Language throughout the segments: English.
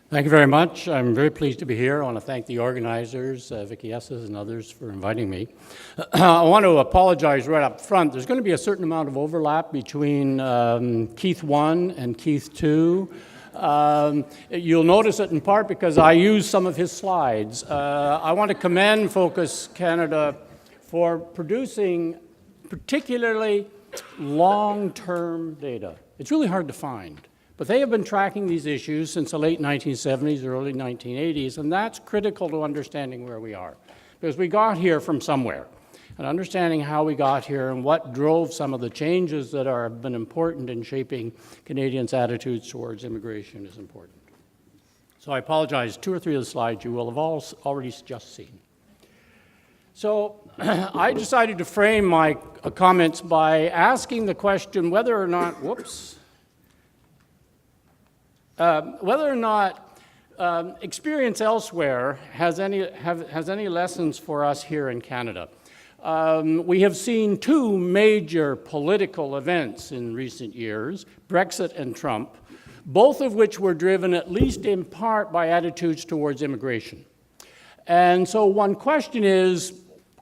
Thank you very much. I'm very pleased to be here. I want to thank the organizers, Vicky Esses and others, for inviting me. I want to apologize right up front. There's going to be a certain amount of overlap between Keith 1 and Keith 2. You'll notice it in part because I use some of his slides. I want to commend Focus Canada for producing particularly long-term data. It's really hard to find. But they have been tracking these issues since the late 1970s, early 1980s, and that's critical to understanding where we are. Because we got here from somewhere, and understanding how we got here and what drove some of the changes that have been important in shaping Canadians' attitudes towards immigration is important. So I apologize, 2 or 3 of the slides you will have all already just seen. So I decided to frame my comments by asking the question whether or not, experience elsewhere has any lessons for us here in Canada. We have seen 2 major political events in recent years, Brexit and Trump, both of which were driven at least in part by attitudes towards immigration. And so one question is,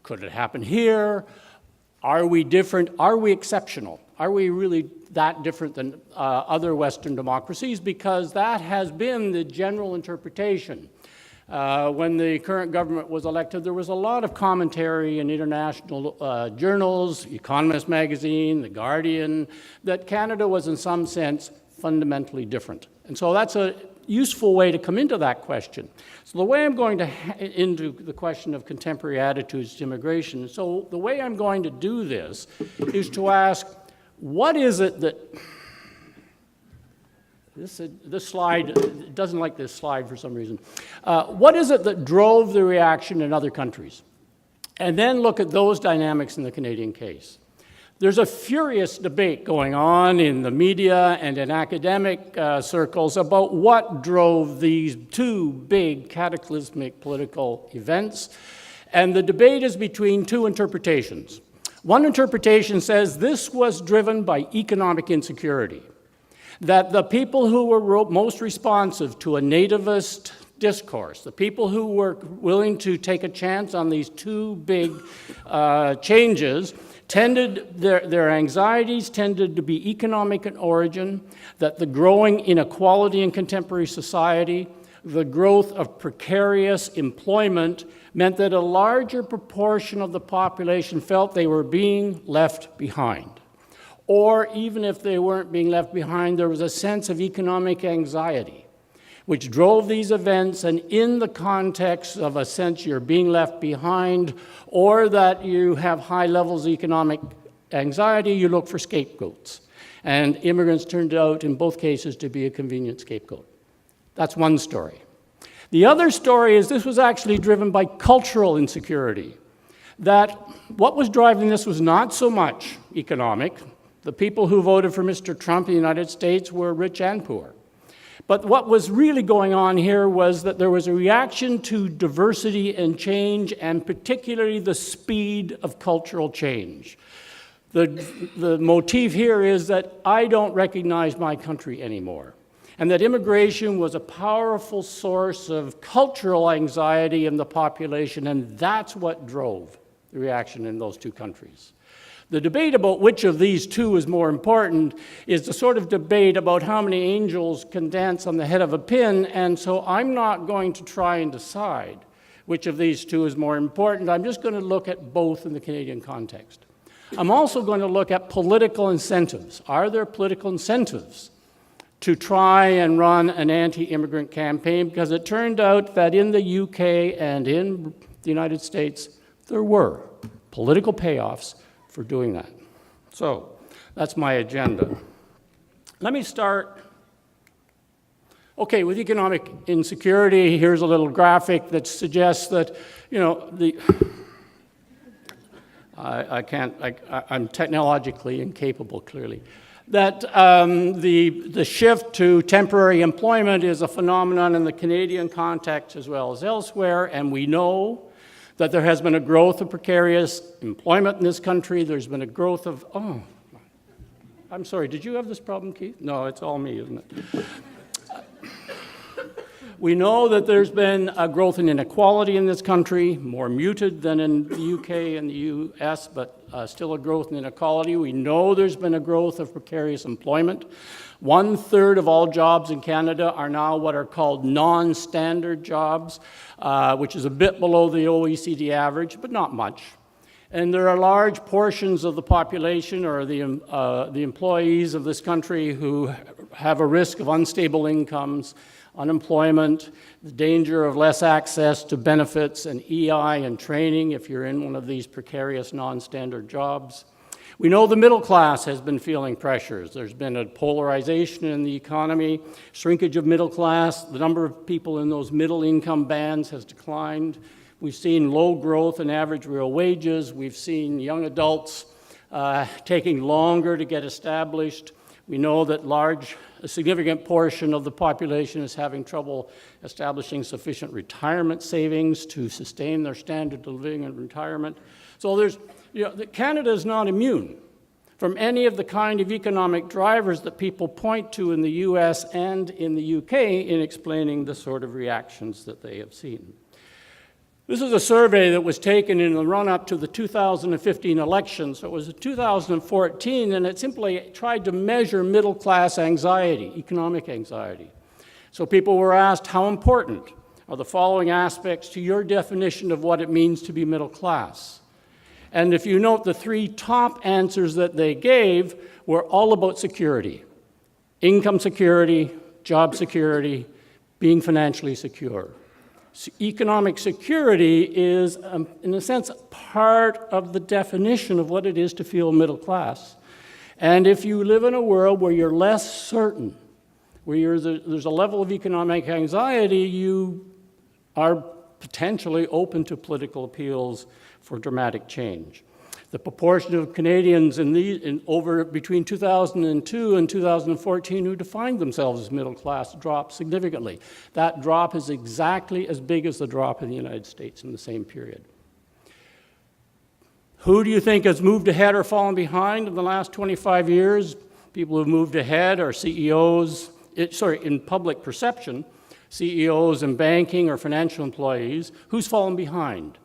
could it happen here? Are we different? Are we exceptional? Are we really that different than other Western democracies? Because that has been the general interpretation. When the current government was elected, there was a lot of commentary in international journals, Economist magazine, The Guardian, that Canada was in some sense fundamentally different. And so that's a useful way to come into that question. So the way I'm going to into the question of contemporary attitudes to immigration, so the way I'm going to do this is to ask, what is it that, this slide, doesn't like this slide for some reason. What is it that drove the reaction in other countries? And then look at those dynamics in the Canadian case. There's a furious debate going on in the media and in academic circles about what drove these 2 big cataclysmic political events. And the debate is between 2 interpretations. One interpretation says this was driven by economic insecurity, that the people who were most responsive to a nativist discourse, the people who were willing to take a chance on these 2 big changes, their anxieties tended to be economic in origin, that the growing inequality in contemporary society, the growth of precarious employment meant that a larger proportion of the population felt they were being left behind. Or even if they weren't being left behind, there was a sense of economic anxiety, which drove these events, and in the context of a sense you're being left behind or that you have high levels of economic anxiety, you look for scapegoats. And immigrants turned out in both cases to be a convenient scapegoat. That's one story. The other story is this was actually driven by cultural insecurity, that what was driving this was not so much economic. The people who voted for Mr. Trump in the United States were rich and poor. But what was really going on here was that there was a reaction to diversity and change, and particularly the speed of cultural change. The motif here is that I don't recognize my country anymore, and that immigration was a powerful source of cultural anxiety in the population, and that's what drove the reaction in those 2 countries. The debate about which of these 2 is more important is the sort of debate about how many angels can dance on the head of a pin, and so I'm not going to try and decide which of these 2 is more important. I'm just going to look at both in the Canadian context. I'm also going to look at political incentives. Are there political incentives to try and run an anti-immigrant campaign? Because it turned out that in the UK and in the United States, there were political payoffs for doing that. So that's my agenda. Let me start, with economic insecurity. Here's a little graphic that suggests that, I'm technologically incapable, clearly, that the shift to temporary employment is a phenomenon in the Canadian context as well as elsewhere, and we know that there has been a growth of precarious employment in this country. There's been a growth of, I'm sorry, did you have this problem, Keith? No, it's all me, isn't it? We know that there's been a growth in inequality in this country, more muted than in the UK and the US, but still a growth in inequality. We know there's been a growth of precarious employment. 1/3 of all jobs in Canada are now what are called non-standard jobs, which is a bit below the OECD average, but not much. And there are large portions of the population or the employees of this country who have a risk of unstable incomes, unemployment, the danger of less access to benefits and EI and training if you're in one of these precarious non-standard jobs. We know the middle class has been feeling pressures. There's been a polarization in the economy, shrinkage of middle class. The number of people in those middle income bands has declined. We've seen low growth in average real wages. We've seen young adults taking longer to get established. We know that a significant portion of the population is having trouble establishing sufficient retirement savings to sustain their standard of living in retirement. So Canada is not immune from any of the kind of economic drivers that people point to in the US and in the UK in explaining the sort of reactions that they have seen. This is a survey that was taken in the run-up to the 2015 election. So it was 2014, and it simply tried to measure middle-class anxiety, economic anxiety. So people were asked, how important are the following aspects to your definition of what it means to be middle class? And if you note, the 3 top answers that they gave were all about security. Income security, job security, being financially secure. Economic security is, in a sense, part of the definition of what it is to feel middle class. And if you live in a world where you're less certain, where there's a level of economic anxiety, you are potentially open to political appeals for dramatic change. The proportion of Canadians between 2002 and 2014 who defined themselves as middle class dropped significantly. That drop is exactly as big as the drop in the United States in the same period. Who do you think has moved ahead or fallen behind in the last 25 years? People who've moved ahead are CEOs, in public perception, CEOs in banking or financial employees. Who's fallen behind?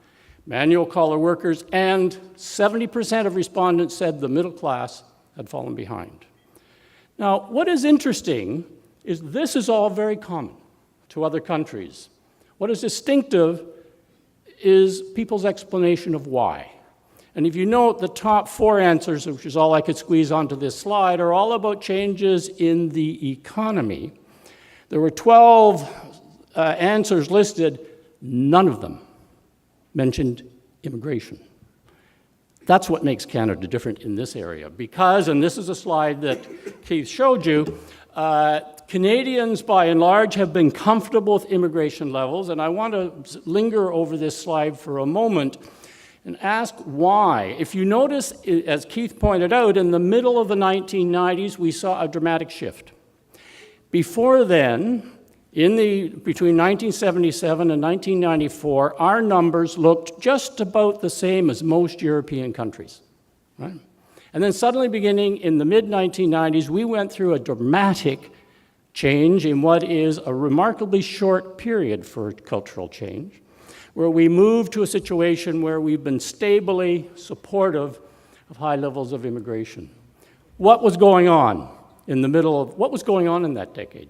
Manual collar workers, and 70% of respondents said the middle class had fallen behind. Now, what is interesting is this is all very common to other countries. What is distinctive is people's explanation of why. And if you note, the top 4 answers, which is all I could squeeze onto this slide, are all about changes in the economy. There were 12 answers listed, none of them mentioned immigration. That's what makes Canada different in this area because, and this is a slide that Keith showed you, Canadians by and large have been comfortable with immigration levels, and I want to linger over this slide for a moment and ask why. If you notice, as Keith pointed out, in the middle of the 1990s, we saw a dramatic shift. Before then, between 1977 and 1994, our numbers looked just about the same as most European countries, right? And then suddenly beginning in the mid-1990s, we went through a dramatic change in what is a remarkably short period for cultural change, where we moved to a situation where we've been stably supportive of high levels of immigration. What was going on what was going on in that decade?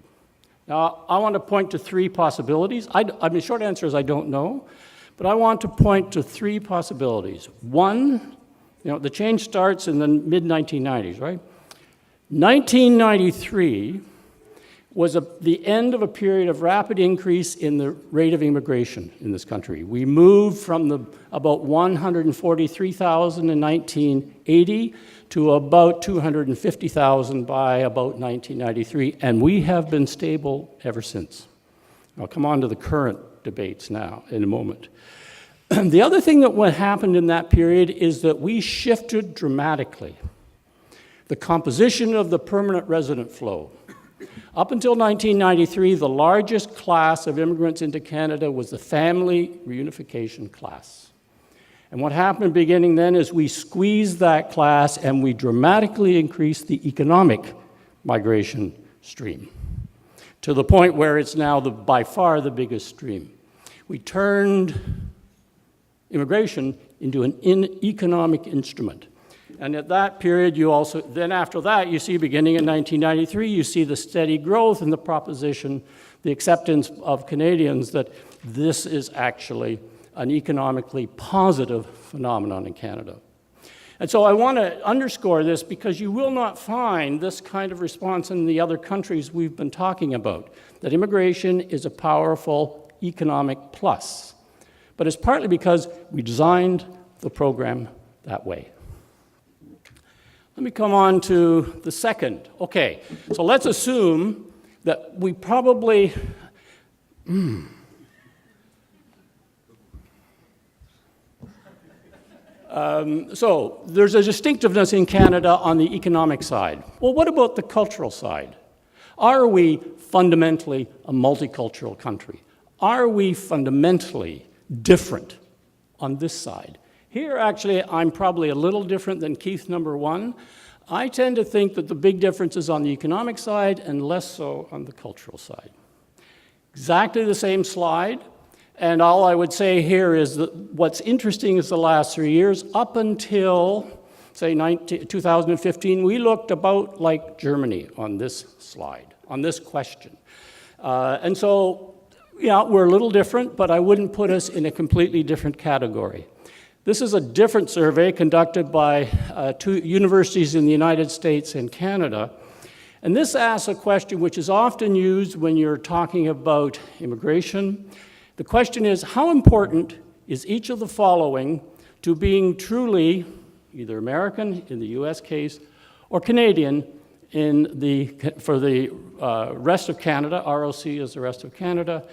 Now, I want to point to 3 possibilities. The short answer is I don't know, but I want to point to 3 possibilities. One, the change starts in the mid-1990s, right? 1993 was the end of a period of rapid increase in the rate of immigration in this country. We moved from about 143,000 in 1980 to about 250,000 by about 1993, and we have been stable ever since. I'll come on to the current debates now in a moment. The other thing that happened in that period is that we shifted dramatically the composition of the permanent resident flow. Up until 1993, the largest class of immigrants into Canada was the family reunification class. And what happened beginning then is we squeezed that class and we dramatically increased the economic migration stream. to the point where it's now by far the biggest stream. We turned immigration into an economic instrument. And at that period, then after that, you see beginning in 1993, you see the steady growth in the proposition, the acceptance of Canadians that this is actually an economically positive phenomenon in Canada. And so I want to underscore this because you will not find this kind of response in the other countries we've been talking about, that immigration is a powerful economic plus. But it's partly because we designed the program that way. Let me come on to the second. Okay, so let's assume that we probably, so there's a distinctiveness in Canada on the economic side. Well, what about the cultural side? Are we fundamentally a multicultural country? Are we fundamentally different on this side? Here, actually, I'm probably a little different than Keith number one. I tend to think that the big difference is on the economic side and less so on the cultural side. Exactly the same slide. And all I would say here is that what's interesting is the last 3 years, up until, say, 2015, we looked about like Germany on this slide, on this question. And so, yeah, we're a little different, but I wouldn't put us in a completely different category. This is a different survey conducted by 2 universities in the United States and Canada. And this asks a question which is often used when you're talking about immigration. The question is, how important is each of the following to being truly either American in the US case or Canadian for the rest of Canada, ROC is the rest of Canada,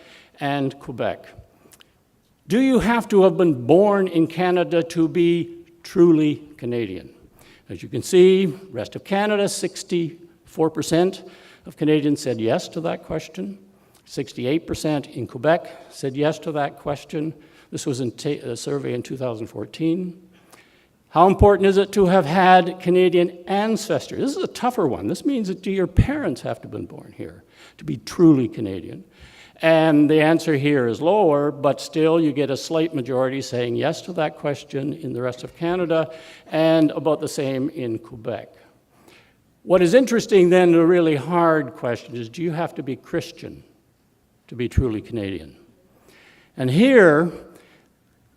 and Quebec? Do you have to have been born in Canada to be truly Canadian? As you can see, rest of Canada, 64% of Canadians said yes to that question. 68% in Quebec said yes to that question. This was in a survey in 2014. How important is it to have had Canadian ancestry? This is a tougher one. This means that your parents have to have been born here to be truly Canadian. And the answer here is lower, but still you get a slight majority saying yes to that question in the rest of Canada, and about the same in Quebec. What is interesting then, the really hard question is, do you have to be Christian to be truly Canadian? And here,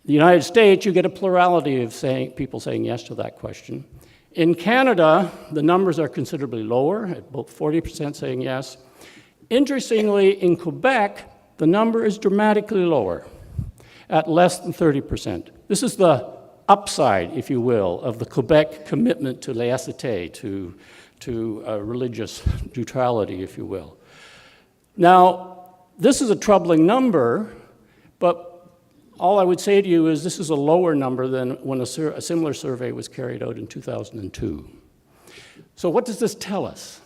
the United States, you get a plurality of people saying yes to that question. In Canada, the numbers are considerably lower, at about 40% saying yes. Interestingly, in Quebec, the number is dramatically lower, at less than 30%. This is the upside, if you will, of the Quebec commitment to laïcité, to religious neutrality, if you will. Now, this is a troubling number, but all I would say to you is this is a lower number than when a similar survey was carried out in 2002. So what does this tell us?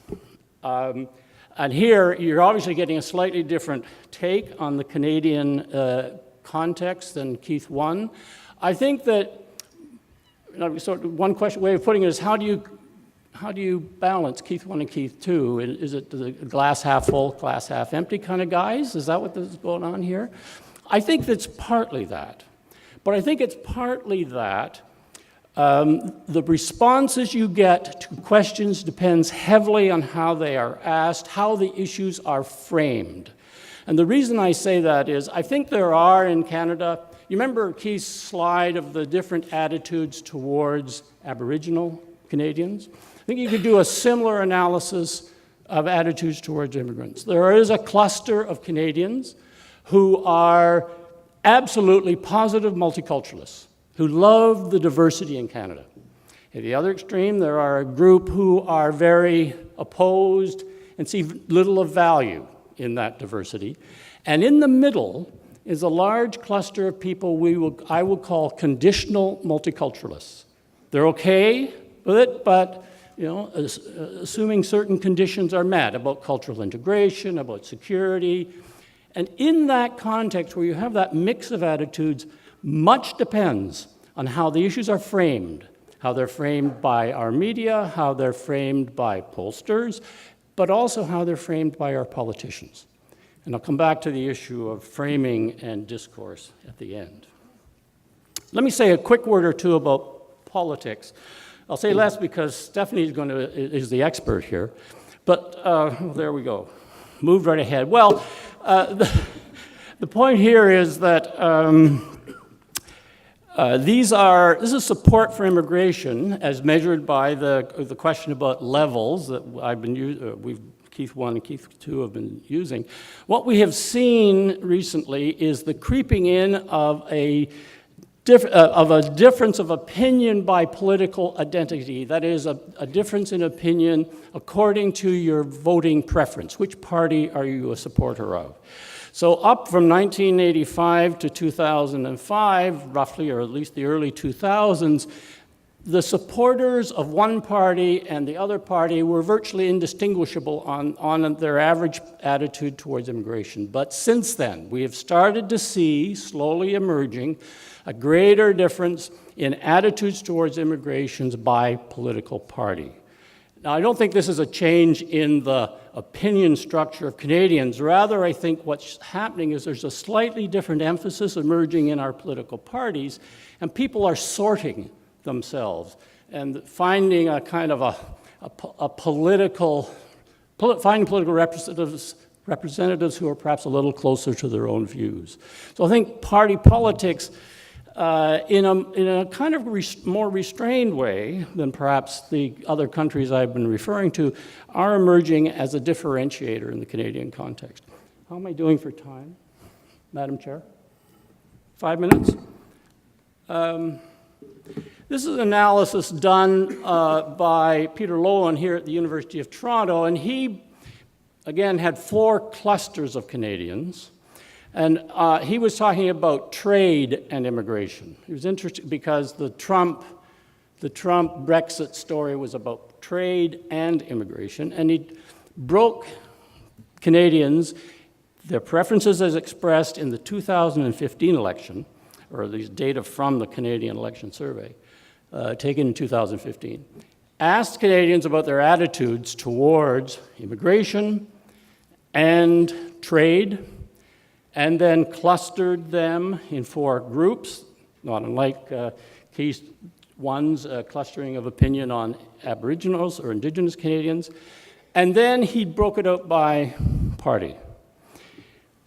And here, you're obviously getting a slightly different take on the Canadian context than Keith 1. I think that, one way of putting it is, how do you balance Keith 1 and Keith 2? Is it the glass half full, glass half empty kind of guys? Is that what is going on here? I think that's partly that. But I think it's partly that the responses you get to questions depends heavily on how they are asked, how the issues are framed. And the reason I say that is, I think there are in Canada, you remember Keith's slide of the different attitudes towards Aboriginal Canadians? I think you could do a similar analysis of attitudes towards immigrants. There is a cluster of Canadians who are absolutely positive multiculturalists, who love the diversity in Canada. At the other extreme, there are a group who are very opposed and see little of value in that diversity. And in the middle is a large cluster of people I will call conditional multiculturalists. They're okay with it, but assuming certain conditions are met about cultural integration, about security. And in that context where you have that mix of attitudes, much depends on how the issues are framed, how they're framed by our media, how they're framed by pollsters, but also how they're framed by our politicians. And I'll come back to the issue of framing and discourse at the end. Let me say a quick word or two about politics. I'll say less because Stephanie is the expert here, but there we go. Moved right ahead. Well, the point here is that this is support for immigration as measured by the question about levels that I've been using. Keith 1 and Keith 2 have been using. What we have seen recently is the creeping in of a difference of opinion by political identity. That is, a difference in opinion according to your voting preference. Which party are you a supporter of? So up from 1985 to 2005, roughly, or at least the early 2000s, the supporters of one party and the other party were virtually indistinguishable on their average attitude towards immigration. But since then, we have started to see, slowly emerging, a greater difference in attitudes towards immigrations by political party. Now, I don't think this is a change in the opinion structure of Canadians. Rather, I think what's happening is there's a slightly different emphasis emerging in our political parties, and people are sorting themselves and finding a kind of finding political representatives who are perhaps a little closer to their own views. So I think party politics, in a kind of more restrained way than perhaps the other countries I've been referring to, are emerging as a differentiator in the Canadian context. How am I doing for time, Madam Chair? 5 minutes? This is an analysis done by Peter Lolan here at the University of Toronto, and he, again, had 4 clusters of Canadians, and he was talking about trade and immigration. It was interesting because the Trump Brexit story was about trade and immigration, and he broke Canadians, their preferences as expressed in the 2015 election, or these data from the Canadian Election Survey, taken in 2015, asked Canadians about their attitudes towards immigration and trade, and then clustered them in 4 groups, not unlike Keith 1's clustering of opinion on Aboriginals or Indigenous Canadians, and then he broke it out by party.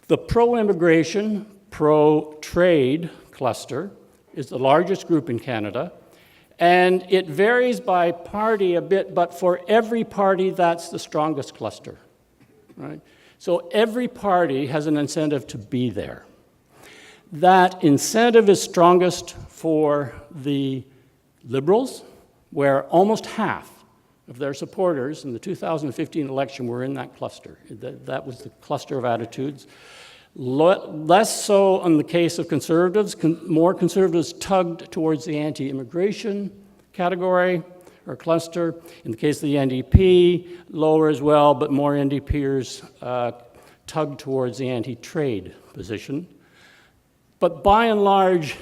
The pro-immigration, pro-trade cluster is the largest group in Canada, and it varies by party a bit, but for every party, that's the strongest cluster, right? So every party has an incentive to be there. That incentive is strongest for the Liberals, where almost half of their supporters in the 2015 election were in that cluster. That was the cluster of attitudes. Less so in the case of Conservatives. More Conservatives tugged towards the anti-immigration category or cluster. In the case of the NDP, lower as well, but more NDPers tugged towards the anti-trade position. But by and large,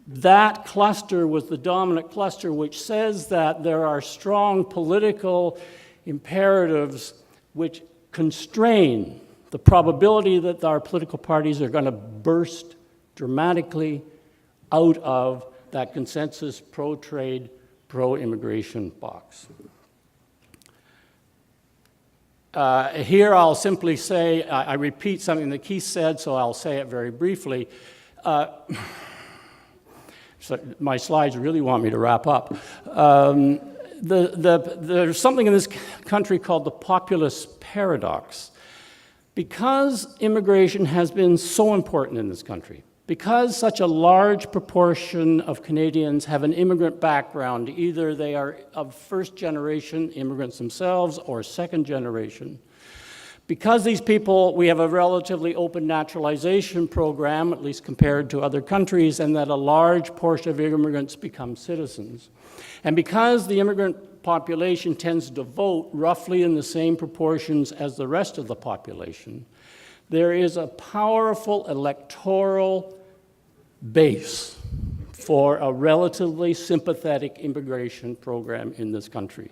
that cluster was the dominant cluster, which says that there are strong political imperatives which constrain the probability that our political parties are going to burst dramatically out of that consensus pro-trade, pro-immigration box. Here I'll simply say, I repeat something that Keith said, so I'll say it very briefly. So my slides really want me to wrap up. There's something in this country called the populist paradox. Because immigration has been so important in this country, because such a large proportion of Canadians have an immigrant background, either they are of first-generation immigrants themselves or second generation, because these people, we have a relatively open naturalization program, at least compared to other countries, and that a large portion of immigrants become citizens. And because the immigrant population tends to vote roughly in the same proportions as the rest of the population, there is a powerful electoral base for a relatively sympathetic immigration program in this country.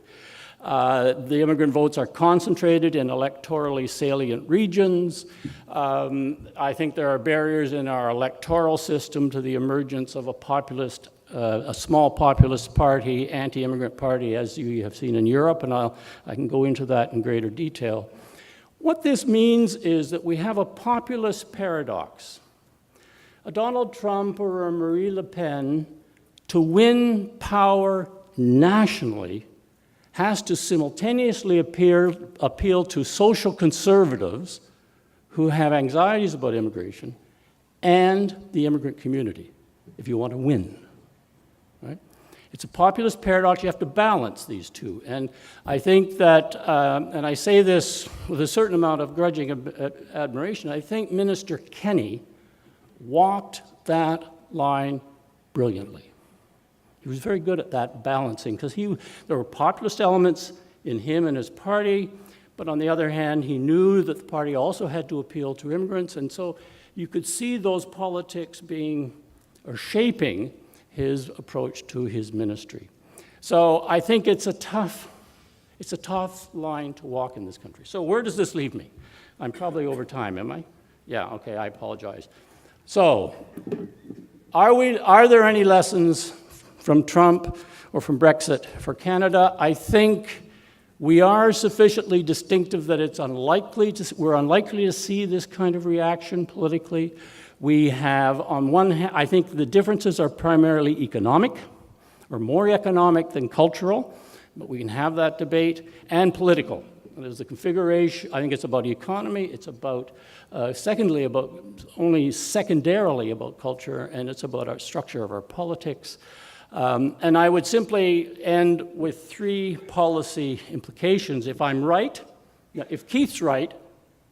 The immigrant votes are concentrated in electorally salient regions. I think there are barriers in our electoral system to the emergence of a small populist party, anti-immigrant party, as you have seen in Europe, and I can go into that in greater detail. What this means is that we have a populist paradox. A Donald Trump or a Marie Le Pen, to win power nationally, has to simultaneously appeal to social conservatives who have anxieties about immigration and the immigrant community, if you want to win. Right? It's a populist paradox. You have to balance these two. And I think that, and I say this with a certain amount of grudging admiration, I think Minister Kenny walked that line brilliantly. He was very good at that balancing, because there were populist elements in him and his party, but on the other hand, he knew that the party also had to appeal to immigrants, and so you could see those politics shaping his approach to his ministry. So I think it's a tough line to walk in this country. So where does this leave me? I'm probably over time, am I? Yeah, okay, I apologize. So, are there any lessons from Trump or from Brexit for Canada? I think we are sufficiently distinctive that we're unlikely to see this kind of reaction politically. We have, on one hand, I think the differences are primarily economic, or more economic than cultural, but we can have that debate, and political. There's the configuration. I think it's about economy. It's about, only secondarily about culture, and it's about our structure of our politics. And I would simply end with 3 policy implications. If I'm right, if Keith's right,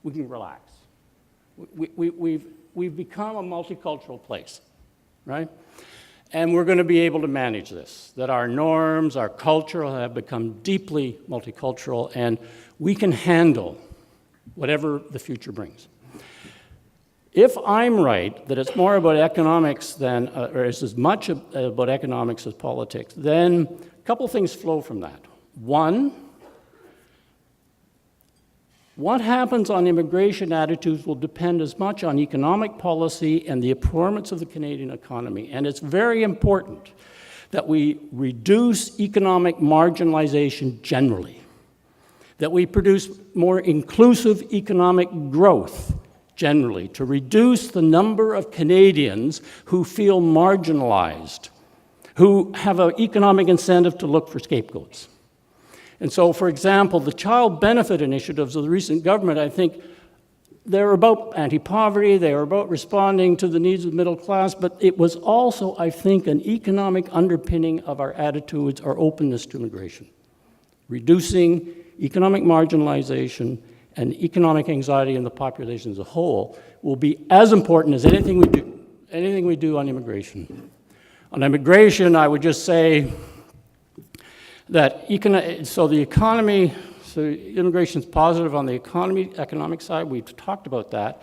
we can relax. We've become a multicultural place, right? And we're going to be able to manage this, that our norms, our culture have become deeply multicultural, and we can handle whatever the future brings. If I'm right, that it's more about economics than, or it's as much about economics as politics, then a couple things flow from that. One, what happens on immigration attitudes will depend as much on economic policy and the performance of the Canadian economy. And it's very important that we reduce economic marginalization generally, that we produce more inclusive economic growth generally, to reduce the number of Canadians who feel marginalized, who have an economic incentive to look for scapegoats. And so, for example, the child benefit initiatives of the recent government, I think they're about anti-poverty, they are about responding to the needs of the middle class, but it was also, I think, an economic underpinning of our attitudes, our openness to immigration. Reducing economic marginalization and economic anxiety in the population as a whole will be as important as anything we do on immigration. On immigration, I would just say that immigration is positive on the economic side. We've talked about that.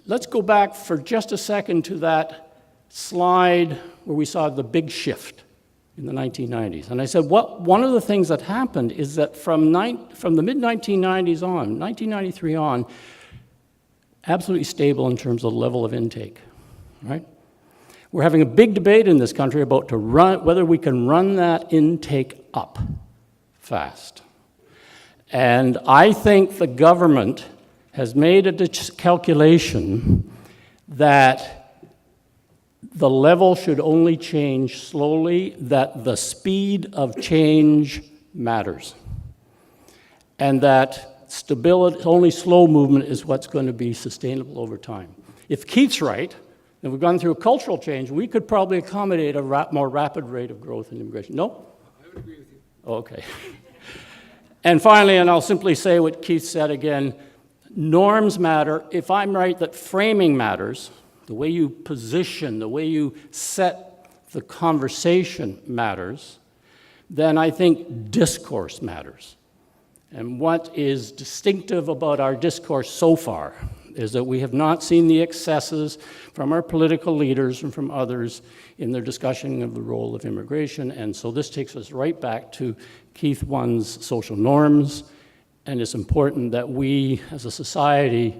Let's go back for just a second to that slide where we saw the big shift in the 1990s. And I said, one of the things that happened is that from the mid-1990s on, 1993 on, absolutely stable in terms of the level of intake, right? We're having a big debate in this country about whether we can run that intake up fast. And I think the government has made a calculation that the level should only change slowly, that the speed of change matters, and that stability, only slow movement is what's going to be sustainable over time. If Keith's right, and we've gone through a cultural change, we could probably accommodate a more rapid rate of growth in immigration. No? I would agree with you. Okay. And finally, and I'll simply say what Keith said again, norms matter. If I'm right that framing matters, the way you position, the way you set the conversation matters, then I think discourse matters. And what is distinctive about our discourse so far, is that we have not seen the excesses from our political leaders and from others in their discussion of the role of immigration. And so this takes us right back to Keith One's social norms. And it's important that we, as a society,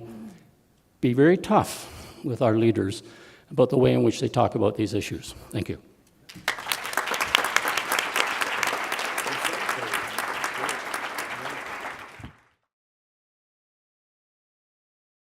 be very tough with our leaders about the way in which they talk about these issues. Thank you.